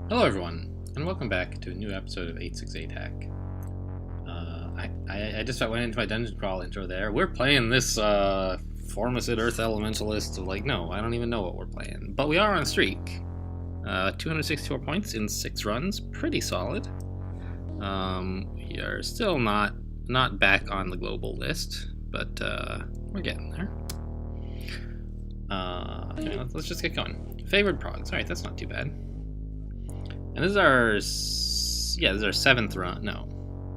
Hello everyone, and welcome back to a new episode of 868 Hack. I just went into my dungeon crawl intro there. We're playing this Formicid Earth Elementalist. Like, no, I don't even know what we're playing. But we are on a streak. 264 points in 6 runs, pretty solid. We are still not back on the global list, but we're getting there. Anyway, let's just get going. Favored progs. Alright, that's not too bad. And this is our, seventh run. No,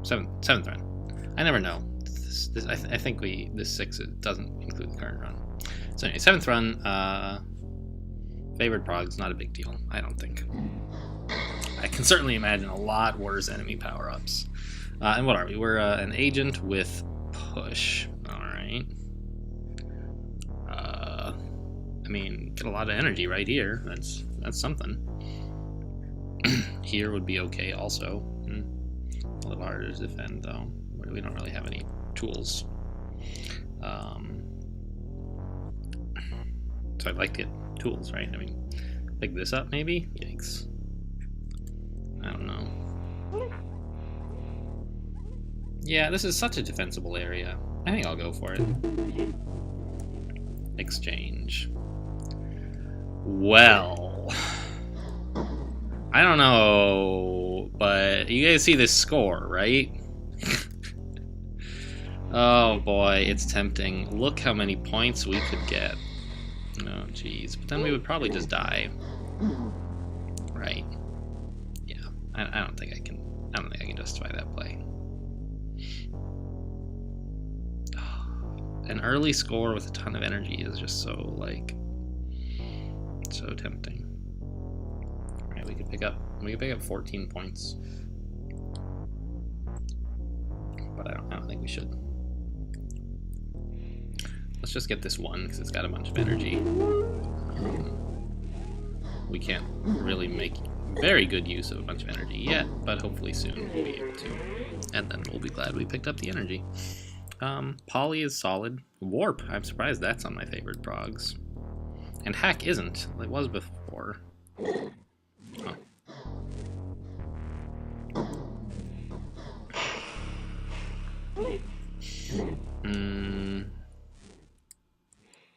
seventh run. I never know. I think this 6 doesn't include the current run. So anyway, 7th run. Favored progs, not a big deal. I don't think. I can certainly imagine a lot worse enemy power-ups. And what are we? We're an agent with push. All right. I mean, get a lot of energy right here. That's something. Here would be okay also. A little harder to defend though. We don't really have any tools. So I'd like to get tools, right? I mean, pick this up maybe? Yikes. I don't know. Yeah, this is such a defensible area. I think I'll go for it. Exchange. Well, I don't know, but you guys see this score, right? Oh boy, it's tempting. Look how many points we could get. Oh jeez, but then we would probably just die. Right? Yeah, I don't think I can justify that play. An early score with a ton of energy is just so so tempting. Alright, we could pick up 14 points. But I don't think we should. Let's just get this one because it's got a bunch of energy. We can't really make very good use of a bunch of energy yet, but hopefully soon we'll be able to. And then we'll be glad we picked up the energy. Poly is solid. Warp, I'm surprised that's on my favorite progs. And Hack isn't. It was before. Oh.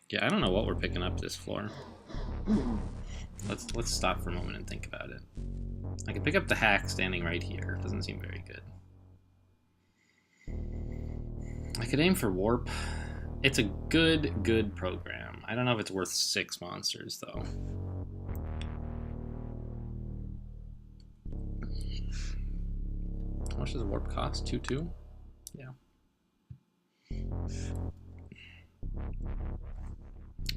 Yeah, I don't know what we're picking up this floor. Let's stop for a moment and think about it. I can pick up the Hack standing right here. Doesn't seem very good. I could aim for Warp. It's a good program. I don't know if it's worth 6 monsters though. How much does Warp cost? 2/2? Yeah.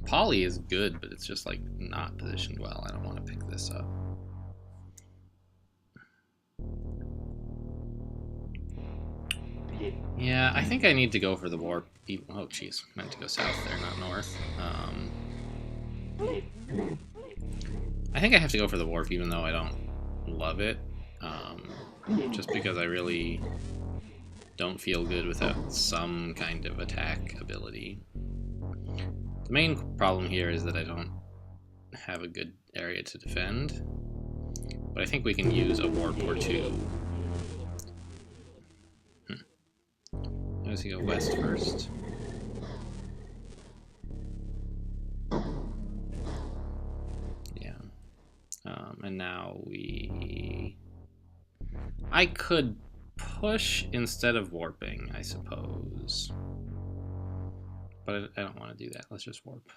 Poly is good, but it's just like not positioned well. I don't want to pick this up. Yeah, I think I need to go for the warp. Oh, jeez, meant to go south there, not north. I think I have to go for the warp, even though I don't love it. Just because I really don't feel good without some kind of attack ability. The main problem here is that I don't have a good area to defend, but I think we can use a warp or two. Let's go west first. Yeah. And now I could push instead of warping, I suppose. But I don't want to do that. Let's just warp.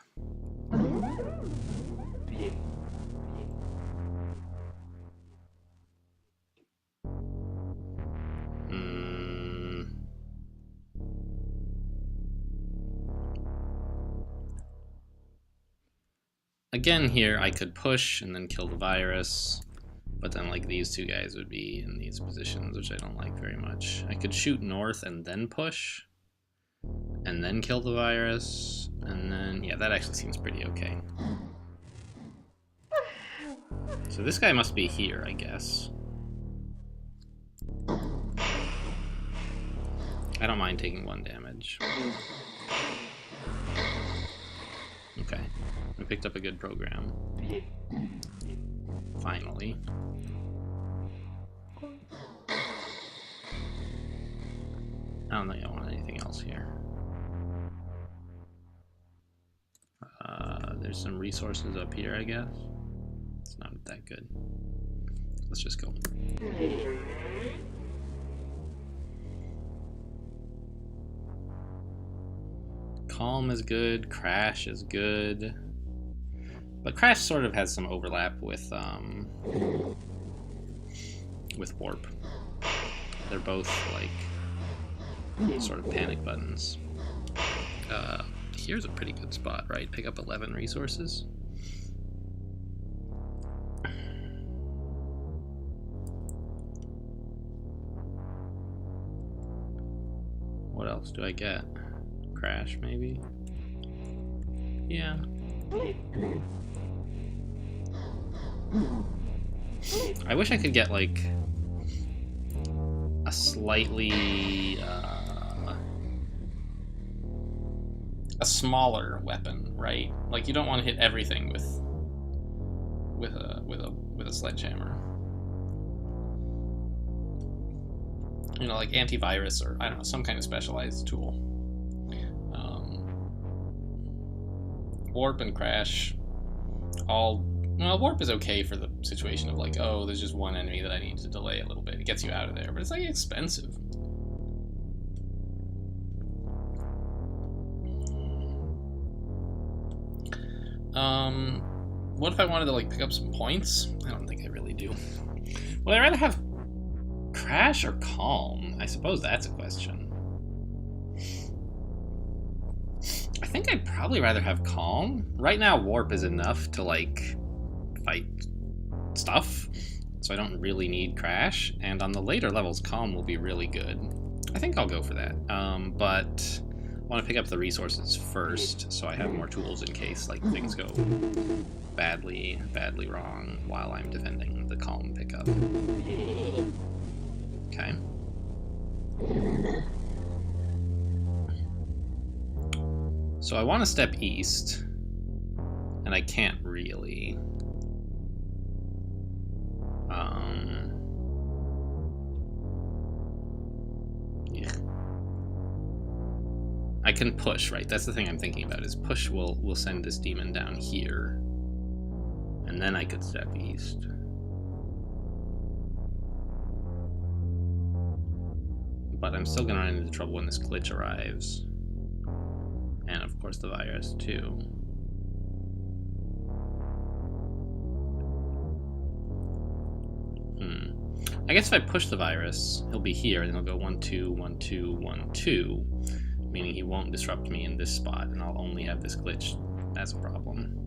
Again here, I could push and then kill the virus, but then like these two guys would be in these positions, which I don't like very much. I could shoot north and then push, and then kill the virus, and then, yeah, that actually seems pretty okay. So this guy must be here, I guess. I don't mind taking 1 damage. Okay. We picked up a good program. Finally. I don't think I want anything else here. There's some resources up here, I guess. It's not that good. Let's just go. Calm is good, Crash is good. But Crash sort of has some overlap with Warp. They're both like sort of panic buttons. Here's a pretty good spot, right? Pick up 11 resources. What else do I get? Crash, maybe? Yeah. I wish I could get, like, a slightly, a smaller weapon, right? Like, you don't want to hit everything with a sledgehammer. You know, like antivirus or, I don't know, some kind of specialized tool. Warp and Crash, well, Warp is okay for the situation of like, oh, there's just one enemy that I need to delay a little bit. It gets you out of there, but it's like expensive. What if I wanted to like pick up some points? I don't think I really do. Would I rather have Crash or Calm? I suppose that's a question. I think I'd probably rather have Calm. Right now, Warp is enough to like fight stuff, so I don't really need Crash. And on the later levels, Calm will be really good. I think I'll go for that. But I want to pick up the resources first, so I have more tools in case like things go badly wrong while I'm defending the Calm pickup. Okay. So I want to step east, and I can't really. Yeah. I can push, right? That's the thing I'm thinking about, is push will send this demon down here, and then I could step east. But I'm still gonna run into trouble when this glitch arrives. And of course the virus too. I guess if I push the virus, he'll be here, and he'll go 1, 2, 1, 2, 1, 2, meaning he won't disrupt me in this spot, and I'll only have this glitch as a problem.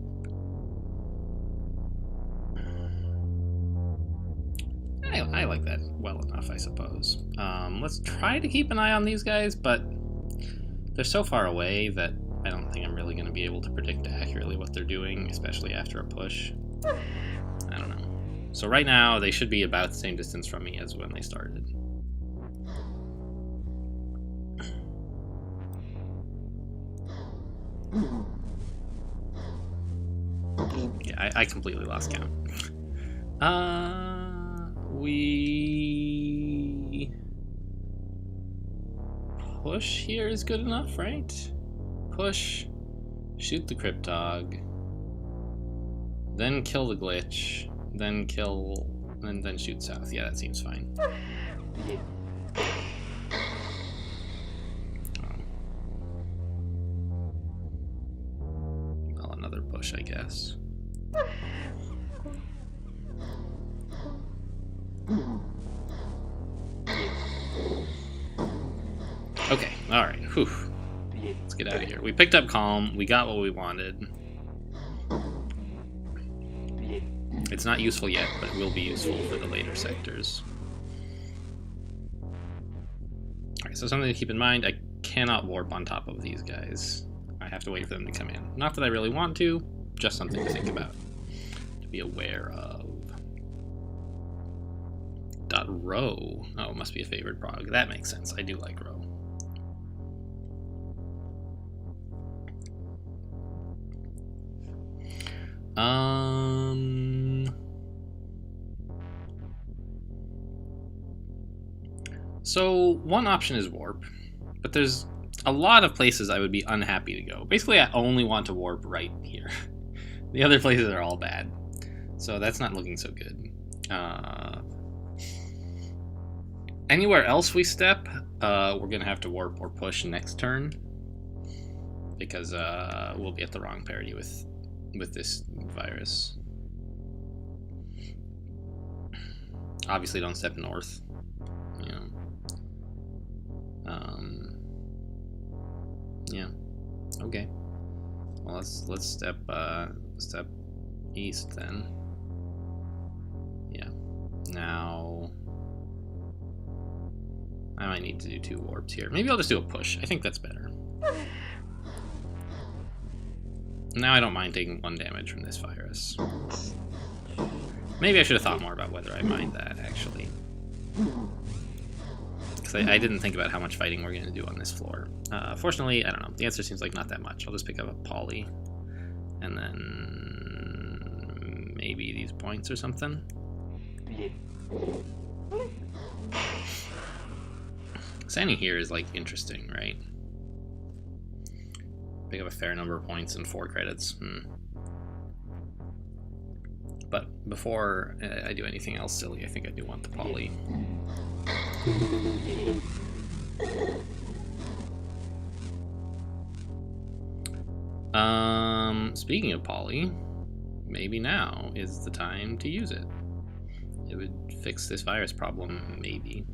I like that well enough, I suppose. Let's try to keep an eye on these guys, but they're so far away that I don't think I'm really going to be able to predict accurately what they're doing, especially after a push. I don't know. So right now, they should be about the same distance from me as when they started. Yeah, I completely lost count. We push here is good enough, right? Push, shoot the Cryptog, then kill the glitch, then kill, and then shoot south. Yeah, that seems fine. Well, another push, I guess. Okay, alright, whew. Let's get out of here. We picked up Calm, we got what we wanted. It's not useful yet, but it will be useful for the later sectors. Alright, so something to keep in mind, I cannot warp on top of these guys. I have to wait for them to come in. Not that I really want to, just something to think about, to be aware of. .row. Oh, it must be a favorite prog. That makes sense. I do like row. So one option is warp, but there's a lot of places I would be unhappy to go. Basically, I only want to warp right here. The other places are all bad, so that's not looking so good. Anywhere else we step, we're gonna have to warp or push next turn, because we'll be at the wrong parity with this virus. Obviously, don't step north. You know. Yeah. Okay. Well, let's step east then. Yeah. Now I might need to do 2 warps here. Maybe I'll just do a push. I think that's better. Now I don't mind taking 1 damage from this virus. Maybe I should have thought more about whether I mind that, actually. Because I didn't think about how much fighting we're going to do on this floor. Fortunately, I don't know. The answer seems like not that much. I'll just pick up a poly. And then maybe these points or something. Standing here is, like, interesting, right? Pick up a fair number of points and 4 credits. But before I do anything else silly, I think I do want the poly. Speaking of poly, maybe now is the time to use it. It would fix this virus problem, maybe.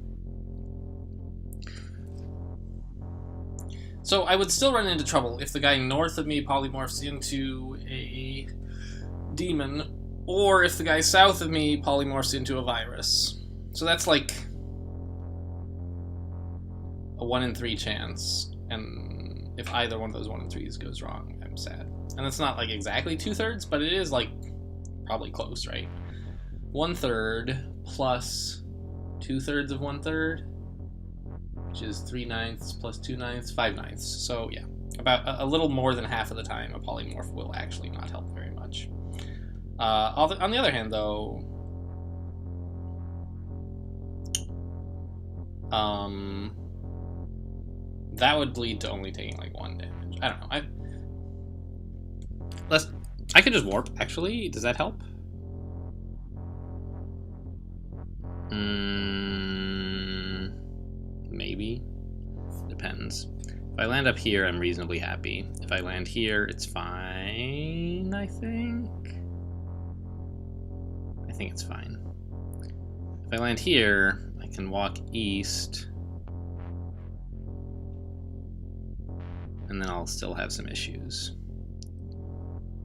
So I would still run into trouble if the guy north of me polymorphs into a demon, or if the guy south of me polymorphs into a virus. So that's like a 1 in 3 chance, and if either one of those 1 in 3s goes wrong, I'm sad. And it's not like exactly 2/3, but it is like probably close, right? 1/3 plus 2/3 of 1/3, which is 3/9 plus 2/9, 5/9. So yeah, about a little more than half of the time a polymorph will actually not help very much. On the other hand, though, that would lead to only taking like 1 damage. I don't know. I could just warp, actually. Does that help? Maybe. Depends. If I land up here, I'm reasonably happy. If I land here, it's fine, I think. I think it's fine. If I land here, I can walk east. And then I'll still have some issues.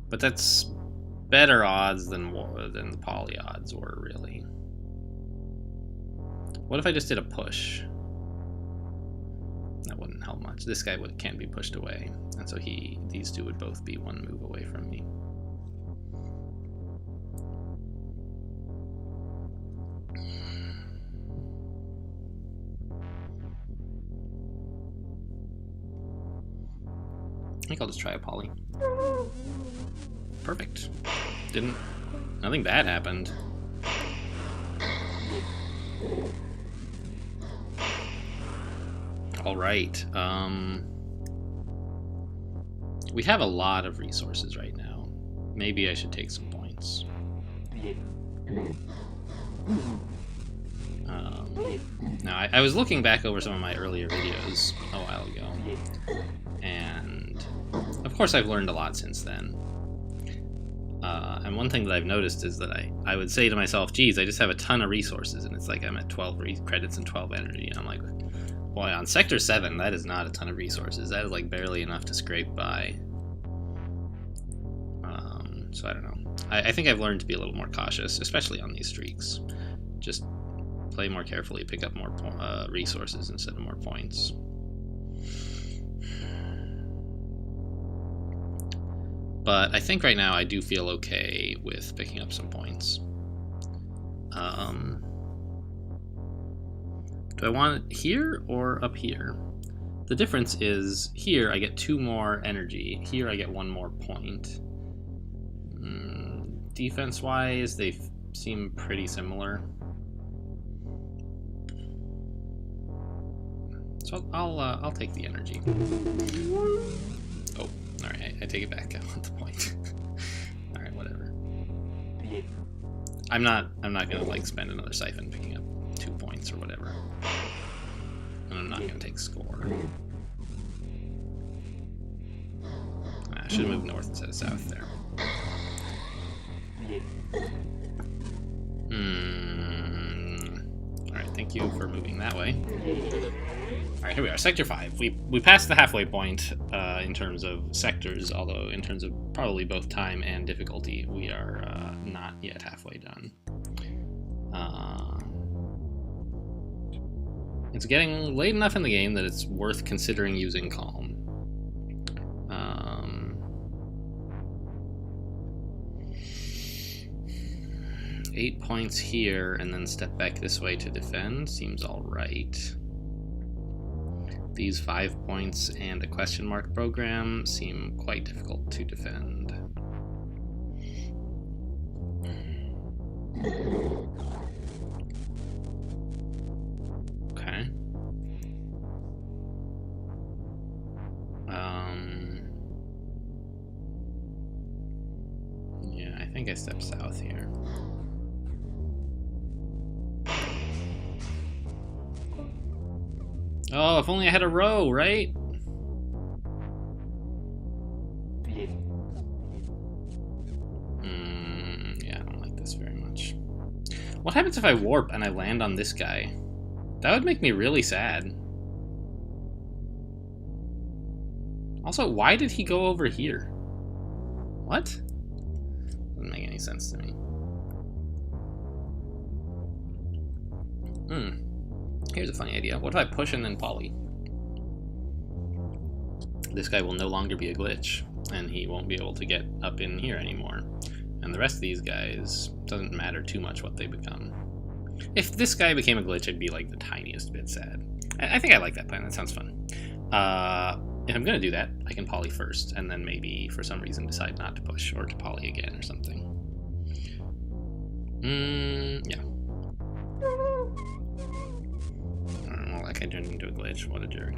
But that's better odds than the poly odds were, really. What if I just did a push? That wouldn't help much. This guy can't be pushed away, and so these two would both be 1 move away from me. I think I'll just try a poly. Perfect. Nothing bad happened. All right. We have a lot of resources right now. Maybe I should take some points. Now, I was looking back over some of my earlier videos a while ago, and of course I've learned a lot since then. And one thing that I've noticed is that I would say to myself, geez, I just have a ton of resources, and it's like I'm at 12 credits and 12 energy, and I'm like, boy, on Sector 7, that is not a ton of resources. That is like barely enough to scrape by. So I don't know. I think I've learned to be a little more cautious, especially on these streaks. Just play more carefully, pick up more resources instead of more points. But I think right now I do feel okay with picking up some points. Do I want it here or up here? The difference is here I get 2 more energy. Here I get 1 more point. Defense-wise, they seem pretty similar. So I'll take the energy. Oh, all right. I take it back. I want the point. All right, whatever. I'm not gonna like spend another siphon picking up 2 points or whatever. And I'm not gonna take score. I should have moved north instead of south there. Alright, thank you for moving that way. Alright, here we are, Sector 5. We passed the halfway point in terms of sectors, although in terms of probably both time and difficulty, we are not yet halfway done. It's getting late enough in the game that it's worth considering using Calm. 8 points here, and then step back this way to defend seems alright. These 5 points and a question mark program seem quite difficult to defend. Okay. Yeah, I think I step south here. Oh, if only I had a row, right? Yeah, I don't like this very much. What happens if I warp and I land on this guy? That would make me really sad. Also, why did he go over here? What? Doesn't make any sense to me. Here's a funny idea. What if I push and then poly? This guy will no longer be a glitch, and he won't be able to get up in here anymore. And the rest of these guys, doesn't matter too much what they become. If this guy became a glitch, I'd be like the tiniest bit sad. I think I like that plan. That sounds fun. If I'm going to do that, I can poly first, and then maybe for some reason decide not to push or to poly again or something. Yeah. Well, that guy turned into a glitch. What a jerk.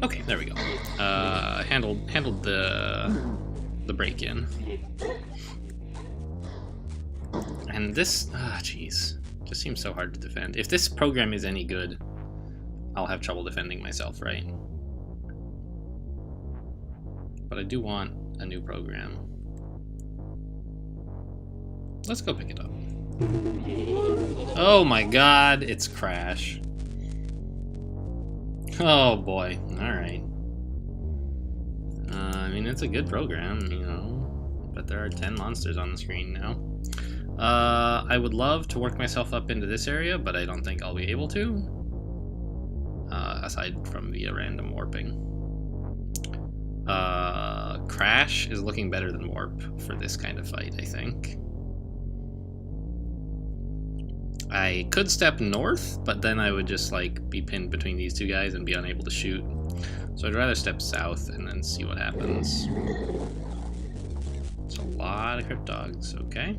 Okay, there we go. Handled the break-in. And this, jeez, just seems so hard to defend. If this program is any good, I'll have trouble defending myself, right? But I do want a new program. Let's go pick it up. Oh my god, it's Crash. Oh boy, alright. I mean, it's a good program, you know, but there are 10 monsters on the screen now. I would love to work myself up into this area, but I don't think I'll be able to. Aside from via random warping. Crash is looking better than Warp for this kind of fight, I think. I could step north, but then I would just like be pinned between these two guys and be unable to shoot. So I'd rather step south and then see what happens. It's a lot of Cryptogs, okay.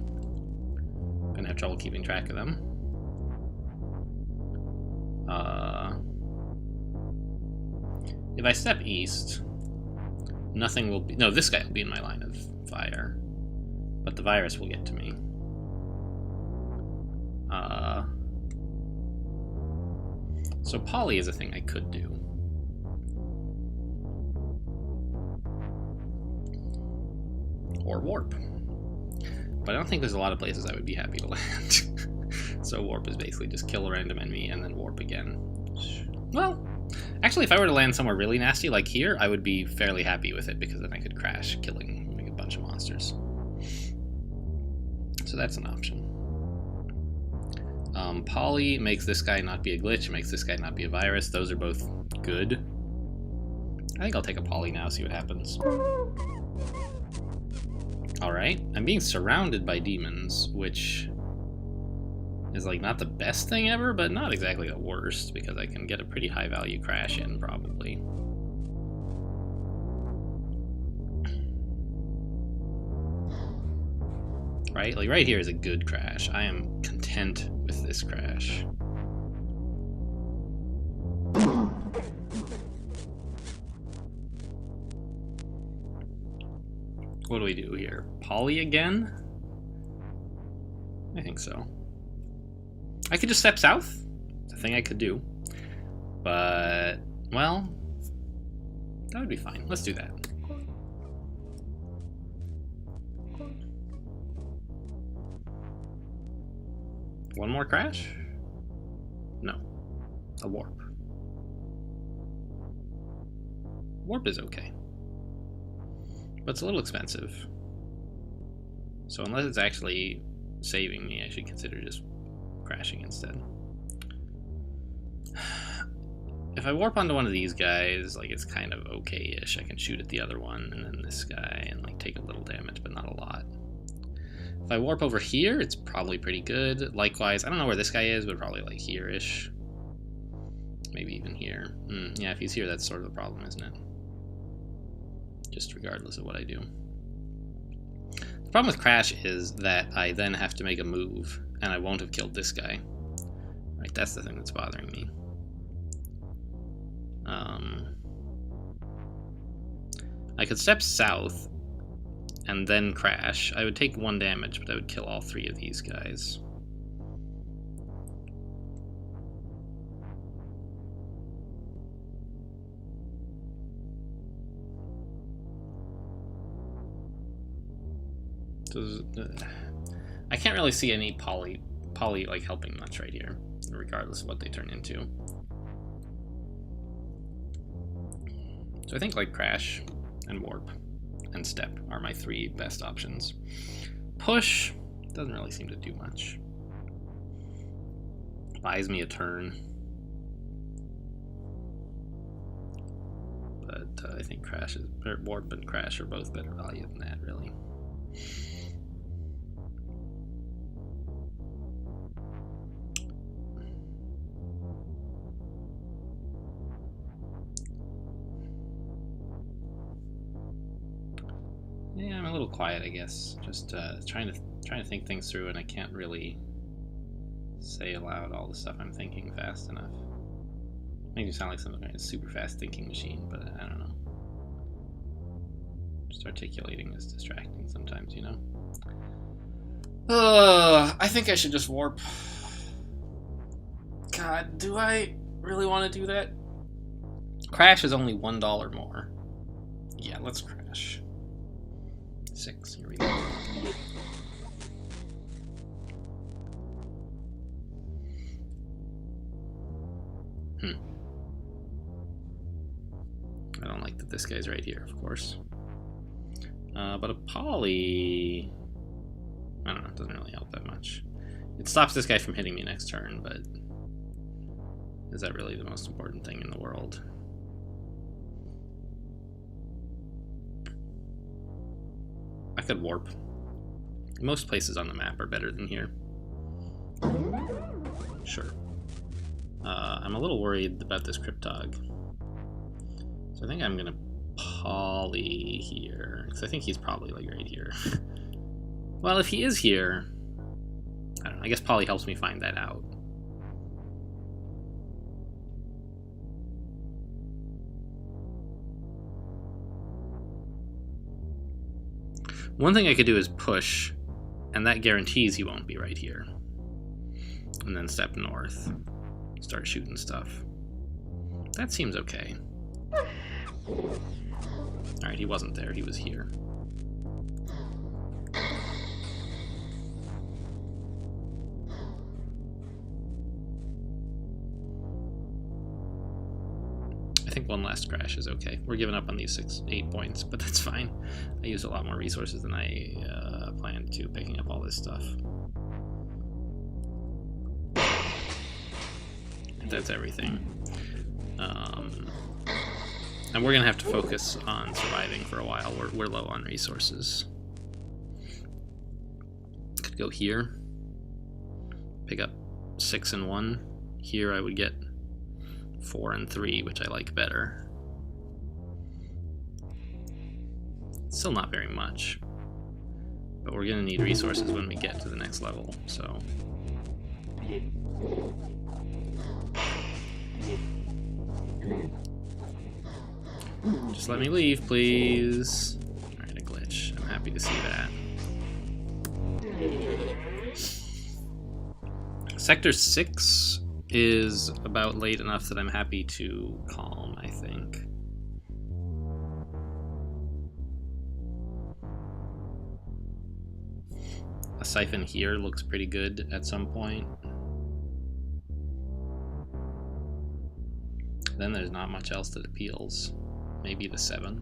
Gonna have trouble keeping track of them. If I step east, nothing will be... No, this guy will be in my line of fire. But the virus will get to me. So poly is a thing I could do. Or warp. But I don't think there's a lot of places I would be happy to land. So warp is basically just kill a random enemy and then warp again. Well, actually, if I were to land somewhere really nasty like here, I would be fairly happy with it because then I could crash, killing like a bunch of monsters. So that's an option. Poly makes this guy not be a glitch, makes this guy not be a virus. Those are both good. I think I'll take a poly now, see what happens. Alright, I'm being surrounded by demons, which is like not the best thing ever, but not exactly the worst, because I can get a pretty high value crash in, probably. right? Like right here is a good crash. I am content with this crash. What do we do here? Poly again? I think so. I could just step south. It's a thing I could do. But, well, that would be fine. Let's do that. One more crash? No. A warp. Warp is okay. But it's a little expensive. So unless it's actually saving me, I should consider just crashing instead. If I warp onto one of these guys, like, it's kind of okay-ish. I can shoot at the other one and then this guy and like take a little damage, but not a lot. If I warp over here, it's probably pretty good. Likewise, I don't know where this guy is, but probably like here-ish. Maybe even here. Yeah, if he's here, that's sort of the problem, isn't it? Just regardless of what I do. The problem with Crash is that I then have to make a move, and I won't have killed this guy. Right, that's the thing that's bothering me. I could step south and then crash. I would take 1 damage, but I would kill all 3 of these guys. I can't really see any poly like helping much right here, regardless of what they turn into. So I think like Crash and Warp and Step are my 3 best options. Push doesn't really seem to do much. Buys me a turn. But I think Warp and Crash are both better value than that, really. Yeah, I'm a little quiet, I guess. Just trying to think things through, and I can't really say aloud all the stuff I'm thinking fast enough. Makes me sound like some kind of super fast thinking machine, but I don't know. Just articulating is distracting sometimes, you know. I think I should just warp. God, do I really want to do that? Crash is only $1 more. Yeah, let's crash. 6, here we go. I don't like that this guy's right here, of course. But a poly, I don't know, it doesn't really help that much. It stops this guy from hitting me next turn, but is that really the most important thing in the world? I could warp. Most places on the map are better than here. Sure. I'm a little worried about this Cryptog. So I think I'm gonna poly here, because I think he's probably like right here. Well, if he is here, I don't know, I guess poly helps me find that out. One thing I could do is push, and that guarantees he won't be right here. And then step north, start shooting stuff. That seems okay. Alright, he wasn't there, he was here. I think one last crash is okay. We're giving up on these 8 points, but that's fine. I used a lot more resources than I planned to, picking up all this stuff. That's everything. And we're gonna have to focus on surviving for a while. We're low on resources. Could go here. Pick up 6 and 1. Here I would get 4 and 3, which I like better. Still not very much. But we're gonna need resources when we get to the next level, so... Just let me leave, please. Alright, a glitch. I'm happy to see that. Sector 6 is about late enough that I'm happy to calm, I think. A siphon here looks pretty good at some point. Then there's not much else that appeals. Maybe the 7.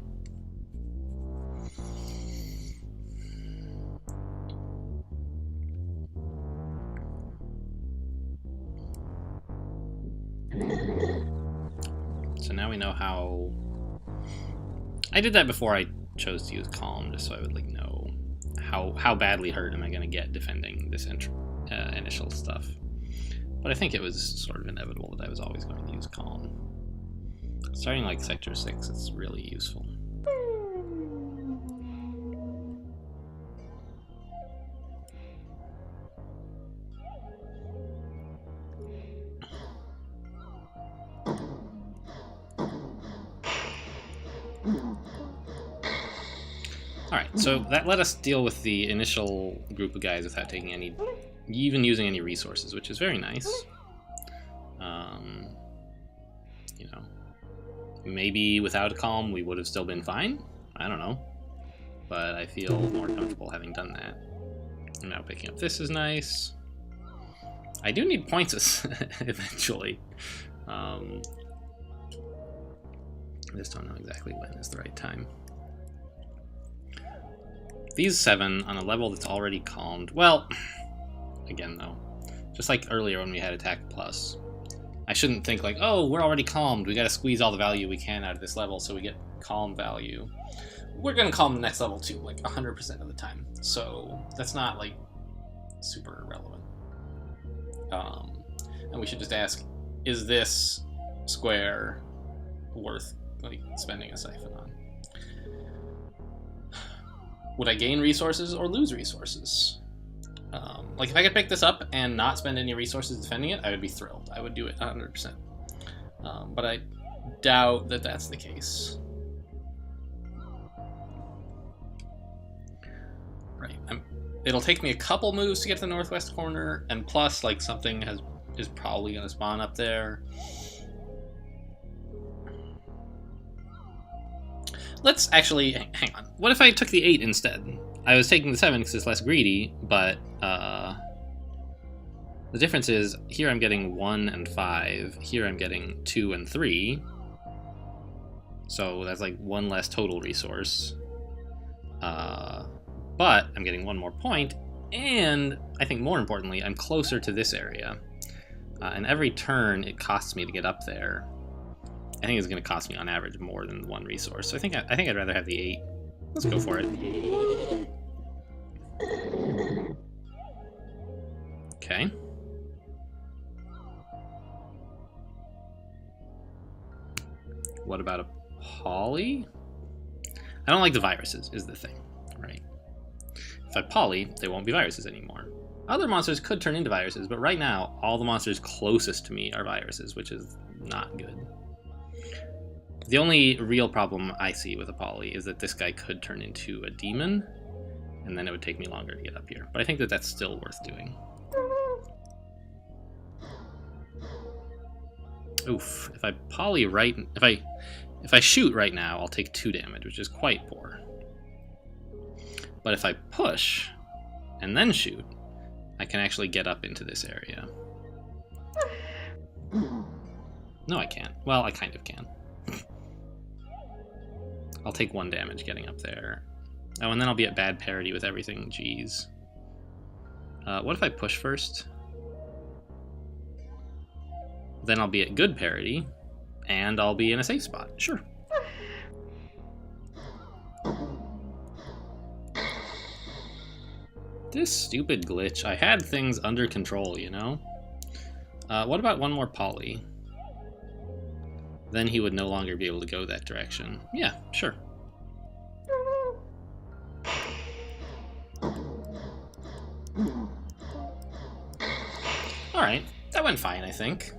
So now we know how... I did that before I chose to use Calm, just so I would like know how badly hurt am I going to get defending this initial stuff. But I think it was sort of inevitable that I was always going to use Calm. Starting like Sector 6, it's really useful. Alright, so that let us deal with the initial group of guys without taking any, even using any resources, which is very nice. You know, maybe without a calm we would have still been fine. I don't know. But I feel more comfortable having done that. And now picking up this is nice. I do need points eventually. I just don't know exactly when is the right time. These 7 on a level that's already calmed. Well, again though, just like earlier when we had attack plus, I shouldn't think like, oh, we're already calmed, we gotta squeeze all the value we can out of this level so we get calm value. We're gonna calm the next level too, like 100% of the time. So that's not like super relevant. And we should just ask, is this square worth like spending a siphon on? Would I gain resources or lose resources? Like if I could pick this up and not spend any resources defending it, I would be thrilled. I would do it 100%. But I doubt that that's the case. Right. It'll take me a couple moves to get to the northwest corner, and plus, like, something is probably going to spawn up there. Let's actually hang on. What if I took the 8 instead? I was taking the 7 because it's less greedy, but the difference is here I'm getting 1 and 5. Here I'm getting 2 and 3. So that's like 1 less total resource. But I'm getting 1 more point, and I think more importantly, I'm closer to this area. And every turn it costs me to get up there. I think it's going to cost me on average more than 1 resource. So I think I'd rather have the 8. Let's go for it. Okay. What about a poly? I don't like the viruses, is the thing, right? If I poly, they won't be viruses anymore. Other monsters could turn into viruses, but right now, all the monsters closest to me are viruses, which is not good. The only real problem I see with a poly is that this guy could turn into a demon, and then it would take me longer to get up here. But I think that that's still worth doing. Oof, if I poly right, if I shoot right now, I'll take 2 damage, which is quite poor. But if I push and then shoot, I can actually get up into this area. No, I can't. Well, I kind of can. I'll take 1 damage getting up there. Oh, and then I'll be at bad parity with everything. Jeez. What if I push first? Then I'll be at good parity, and I'll be in a safe spot. Sure. This stupid glitch. I had things under control, you know? What about 1 more poly? Then he would no longer be able to go that direction. Yeah, sure. Alright, that went fine, I think.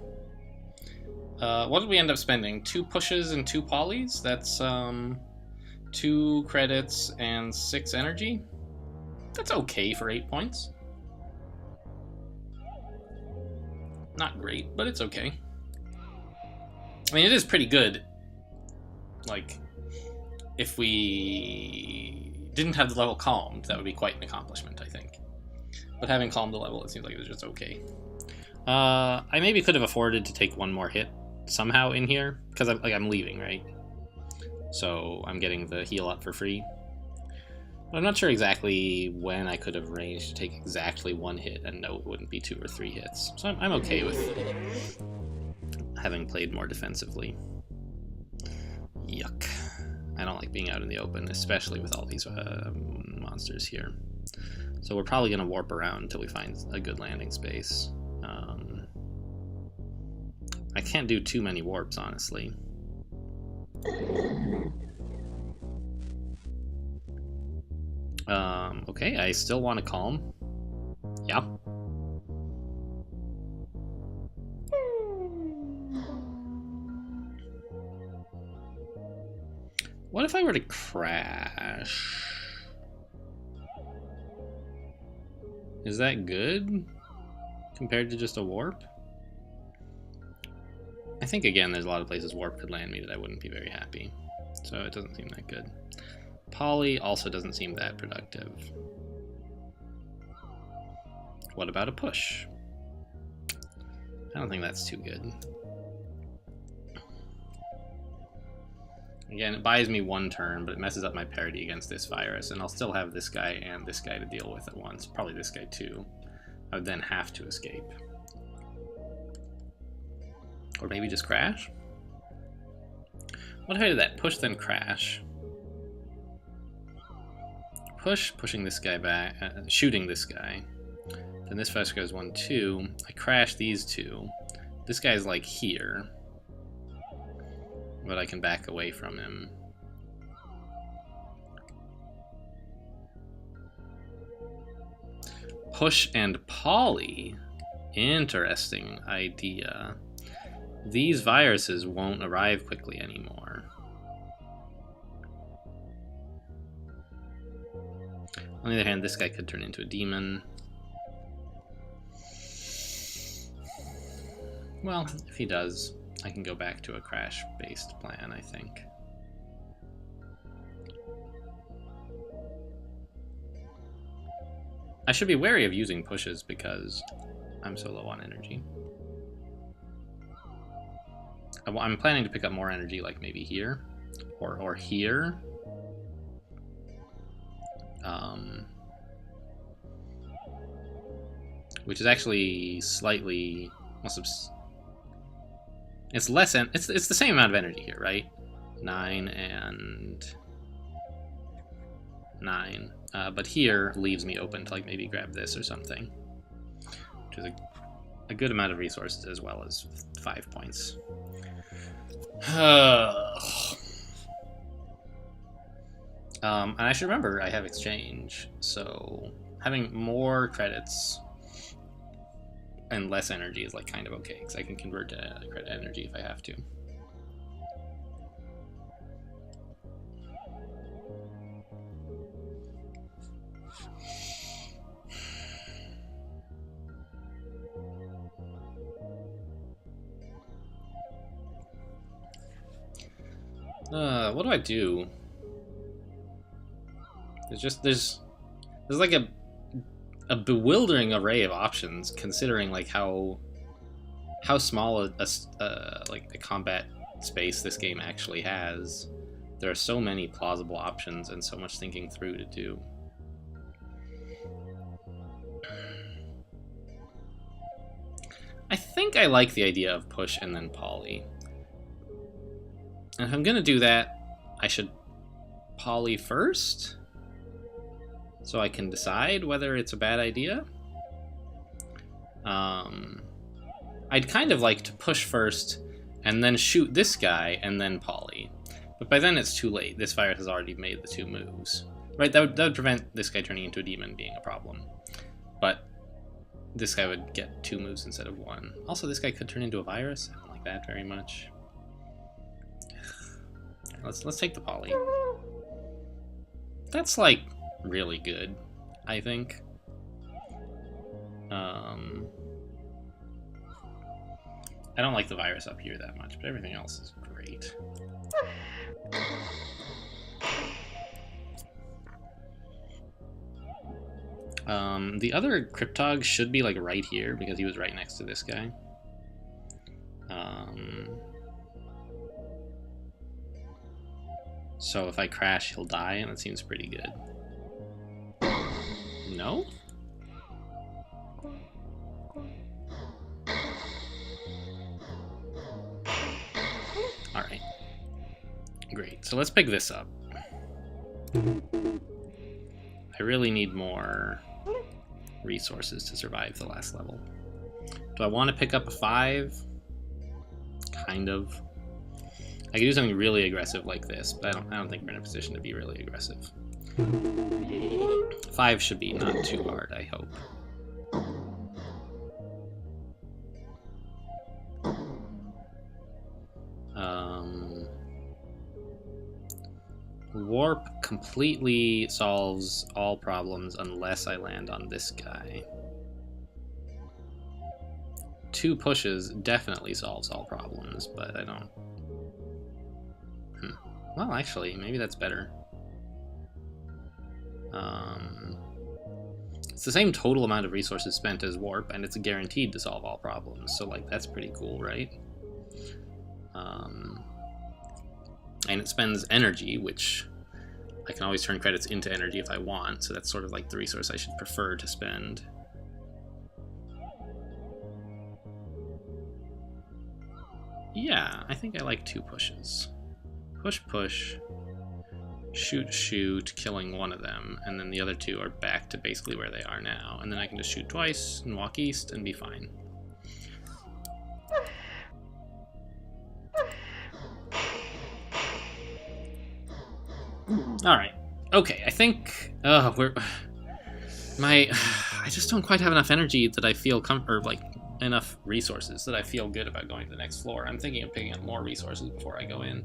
What did we end up spending? 2 pushes and 2 polys? That's 2 credits and 6 energy? That's okay for 8 points. Not great, but it's okay. I mean, it is pretty good. Like, if we didn't have the level calmed, that would be quite an accomplishment, I think. But having calmed the level, it seems like it was just okay. I maybe could have afforded to take 1 more hit somehow in here, because I'm leaving, right? So I'm getting the heal up for free. But I'm not sure exactly when I could have arranged to take exactly 1 hit and know it wouldn't be 2 or 3 hits. So I'm okay with having played more defensively. Yuck. I don't like being out in the open, especially with all these monsters here. So we're probably going to warp around until we find a good landing space. I can't do too many warps, honestly. Okay, I still want to calm. Yeah. What if I were to crash? Is that good compared to just a warp? I think, again, there's a lot of places warp could land me that I wouldn't be very happy. So it doesn't seem that good. Poly also doesn't seem that productive. What about a push? I don't think that's too good. Again, it buys me 1 turn, but it messes up my parity against this virus, and I'll still have this guy and this guy to deal with at once. Probably this guy too. I would then have to escape. Or maybe just crash? What if I did that? Push, then crash. Push, pushing this guy back, shooting this guy. Then this first goes 1, 2. I crash these 2. This guy's like here. But I can back away from him. Push and poly. Interesting idea. These viruses won't arrive quickly anymore. On the other hand, this guy could turn into a demon. Well, if he does, I can go back to a crash-based plan, I think. I should be wary of using pushes because I'm so low on energy. I'm planning to pick up more energy, like maybe here, or here. Which is actually slightly... It's less, it's the same amount of energy here, right? 9 and 9. But here leaves me open to like maybe grab this or something, which is a good amount of resources as well as 5 points. And I should remember I have exchange, so having more credits and less energy is like kind of okay, because I can convert to credit energy if I have to. What do I do? There's like a bewildering array of options, considering like how small like the combat space this game actually has. There are so many plausible options and so much thinking through to do. I think I like the idea of push and then poly. And if I'm gonna do that, I should poly first, so I can decide whether it's a bad idea. I'd kind of like to push first and then shoot this guy and then poly. But by then it's too late. This virus has already made the 2 moves. Right, that would prevent this guy turning into a demon being a problem. But this guy would get 2 moves instead of 1. Also, this guy could turn into a virus. I don't like that very much. Let's take the poly. That's like really good, I think. I don't like the virus up here that much, but everything else is great. The other Cryptog should be like right here because he was right next to this guy. So if I crash, he'll die, and it seems pretty good. No? Alright. Great. So let's pick this up. I really need more resources to survive the last level. Do I want to pick up a 5? Kind of. I could do something really aggressive like this, but I don't think we're in a position to be really aggressive. 5 should be not too hard, I hope. Warp completely solves all problems unless I land on this guy. 2 pushes definitely solves all problems, but I don't... Well, actually, maybe that's better. It's the same total amount of resources spent as Warp, and it's guaranteed to solve all problems, so, like, that's pretty cool, right? And it spends energy, which I can always turn credits into energy if I want, so that's sort of like the resource I should prefer to spend. Yeah, I think I like 2 pushes. Push, push, shoot, shoot, killing one of them, and then the other 2 are back to basically where they are now, and then I can just shoot twice and walk east and be fine. Alright. Okay, I think... I just don't quite have enough energy that I feel enough resources that I feel good about going to the next floor. I'm thinking of picking up more resources before I go in.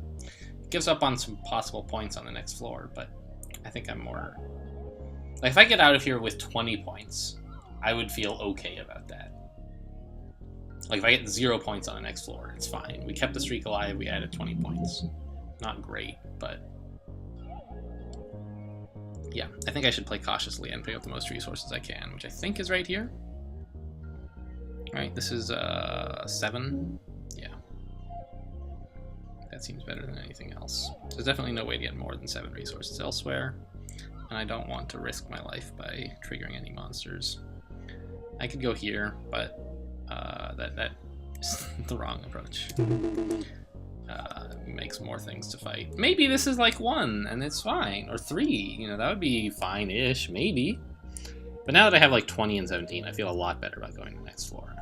It gives up on some possible points on the next floor, but I think I'm more... Like, if I get out of here with 20 points, I would feel okay about that. Like, if I get 0 points on the next floor, it's fine. We kept the streak alive, we added 20 points. Not great, but... Yeah, I think I should play cautiously and pick up the most resources I can, which I think is right here. Alright, this is 7. Yeah. That seems better than anything else. There's definitely no way to get more than 7 resources elsewhere, and I don't want to risk my life by triggering any monsters. I could go here, but that is the wrong approach. Makes more things to fight. Maybe this is like 1 and it's fine, or 3, you know, that would be fine-ish, maybe. But now that I have like 20 and 17, I feel a lot better about going to the next floor.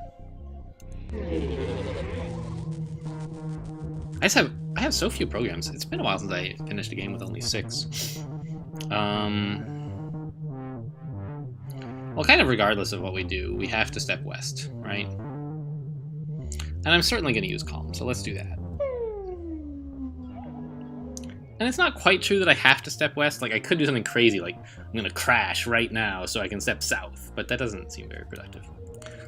I have so few programs. It's been a while since I finished a game with only 6. Well, kind of regardless of what we do, we have to step west, right? And I'm certainly going to use Calm, so let's do that. And it's not quite true that I have to step west. Like, I could do something crazy, like, I'm going to crash right now so I can step south, but that doesn't seem very productive.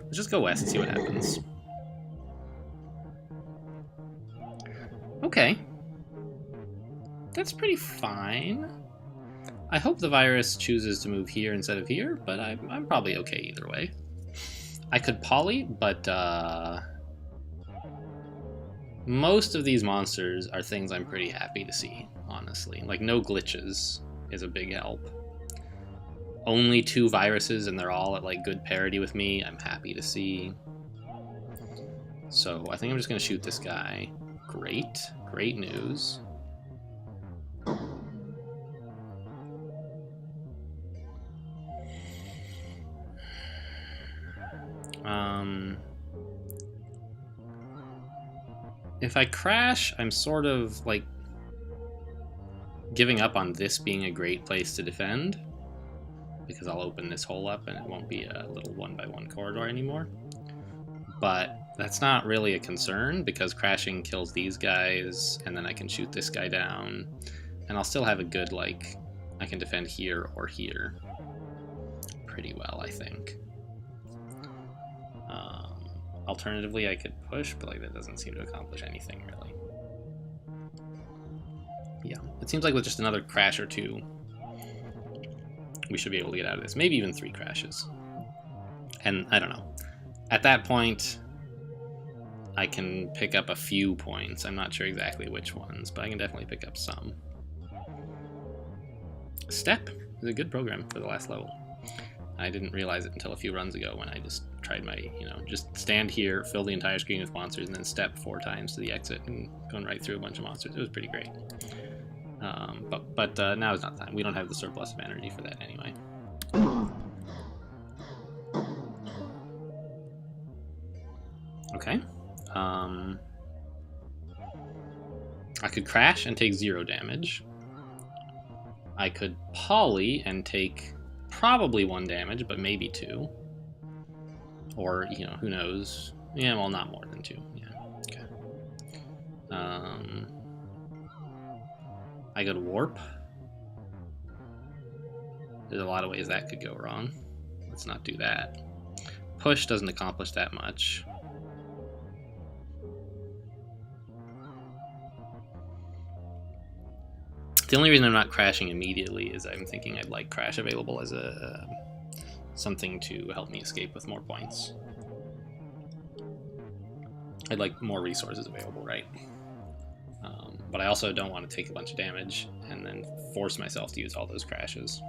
Let's just go west and see what happens. Okay. That's pretty fine. I hope the virus chooses to move here instead of here, but I'm probably okay either way. I could poly, but most of these monsters are things I'm pretty happy to see, honestly. Like, no glitches is a big help. Only 2 viruses, and they're all at, like, good parity with me. I'm happy to see. So, I think I'm just going to shoot this guy. Great. Great news. If I crash, I'm sort of, like, giving up on this being a great place to defend. because I'll open this hole up and it won't be a little 1x1 corridor anymore. But that's not really a concern because crashing kills these guys, and then I can shoot this guy down, and I'll still have a good, like, I can defend here or here pretty well, I think. Alternatively, I could push, but like that doesn't seem to accomplish anything really. Yeah, it seems like with just another crash or two, we should be able to get out of this. Maybe even 3 crashes. And I don't know. At that point, I can pick up a few points. I'm not sure exactly which ones, but I can definitely pick up some. Step is a good program for the last level. I didn't realize it until a few runs ago when I just tried my, just stand here, fill the entire screen with monsters, and then step 4 times to the exit and going right through a bunch of monsters. It was pretty great. But now is not the time. We don't have the surplus of energy for that anyway. Okay. I could crash and take 0 damage. I could poly and take probably 1 damage, but maybe 2. Or, who knows. Yeah, well, not more than 2. Yeah, okay. I could warp. There's a lot of ways that could go wrong. Let's not do that. Push doesn't accomplish that much. The only reason I'm not crashing immediately is I'm thinking I'd like crash available as a something to help me escape with more points. I'd like more resources available, right? But I also don't want to take a bunch of damage and then force myself to use all those crashes.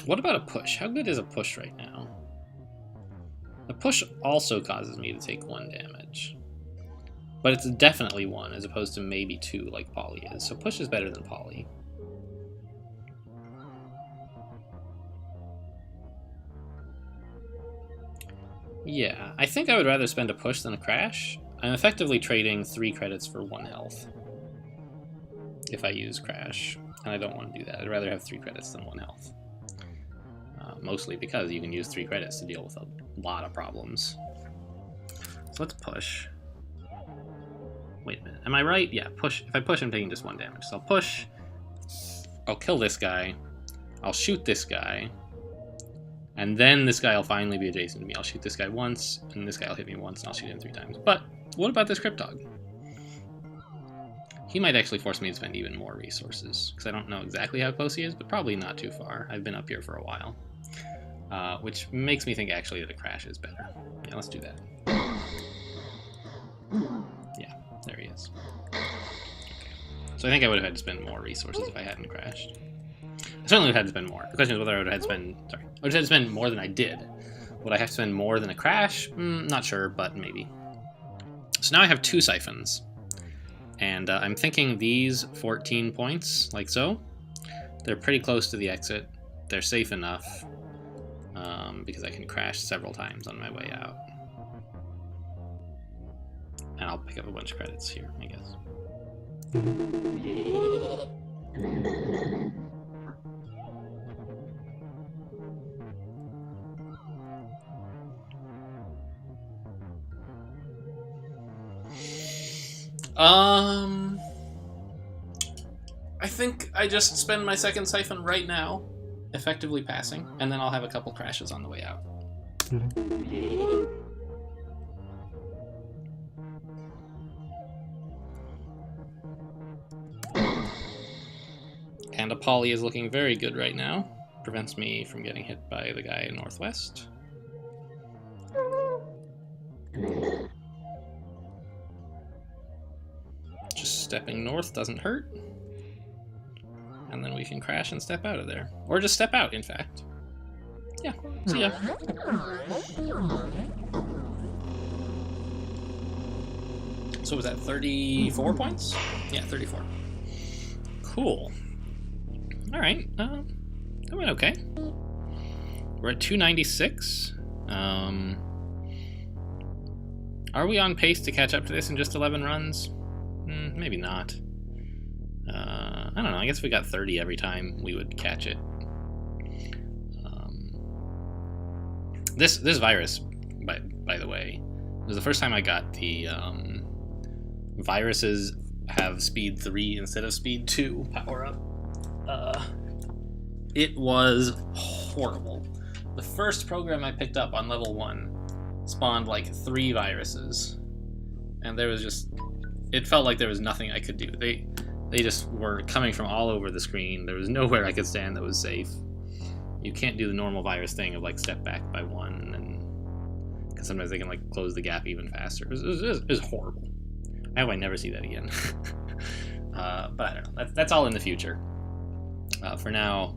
What about a push? How good is a push right now? A push also causes me to take 1 damage. But it's definitely 1 as opposed to maybe 2 like poly is. So push is better than poly. Yeah, I think I would rather spend a push than a crash. I'm effectively trading 3 credits for 1 health if I use crash, and I don't want to do that. I'd rather have 3 credits than 1 health. Mostly because you can use 3 credits to deal with a lot of problems. So let's push. Wait a minute, am I right? Yeah, push. If I push, I'm taking just 1 damage. So I'll push, I'll kill this guy, I'll shoot this guy, and then this guy will finally be adjacent to me. I'll shoot this guy once, and this guy will hit me once, and I'll shoot him 3 times. But what about this Cryptog? He might actually force me to spend even more resources, because I don't know exactly how close he is, but probably not too far. I've been up here for a while. Which makes me think actually that a crash is better. Yeah, let's do that. Yeah, there he is. Okay. So I think I would have had to spend more resources if I hadn't crashed. I certainly would have had to spend more. The question is whether I would have had to spend... Sorry. I would have had to spend more than I did. Would I have to spend more than a crash? Not sure, but maybe. So now I have 2 siphons. And I'm thinking these 14 points, like so. They're pretty close to the exit. They're safe enough. Because I can crash several times on my way out. And I'll pick up a bunch of credits here, I guess. I think I just spend my second siphon right now, effectively passing, and then I'll have a couple crashes on the way out. And a poly is looking very good right now. Prevents me from getting hit by the guy in northwest. Just stepping north doesn't hurt. And then we can crash and step out of there. Or just step out, in fact. Yeah, see ya. So was that 34 points? Yeah, 34. Cool. All right, that went okay. We're at 296. Are we on pace to catch up to this in just 11 runs? Maybe not. I don't know. I guess if we got 30 every time, we would catch it. This virus, by the way, was the first time I got the viruses have speed 3 instead of speed 2 power up. It was horrible. The first program I picked up on level 1 spawned like 3 viruses, and there was just, it felt like there was nothing I could do. They just were coming from all over the screen. There was nowhere I could stand that was safe. You can't do the normal virus thing of like step back by 1, and then because sometimes they can like close the gap even faster. It was horrible. I hope I never see that again. But I don't know. That's all in the future. For now,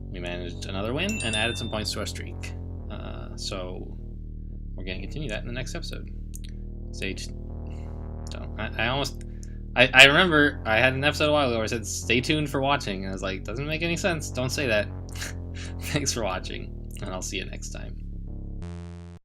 we managed another win and added some points to our streak. So we're going to continue that in the next episode. I remember I had an episode a while ago where I said stay tuned for watching, and I was like, doesn't make any sense. Don't say that. Thanks for watching, and I'll see you next time.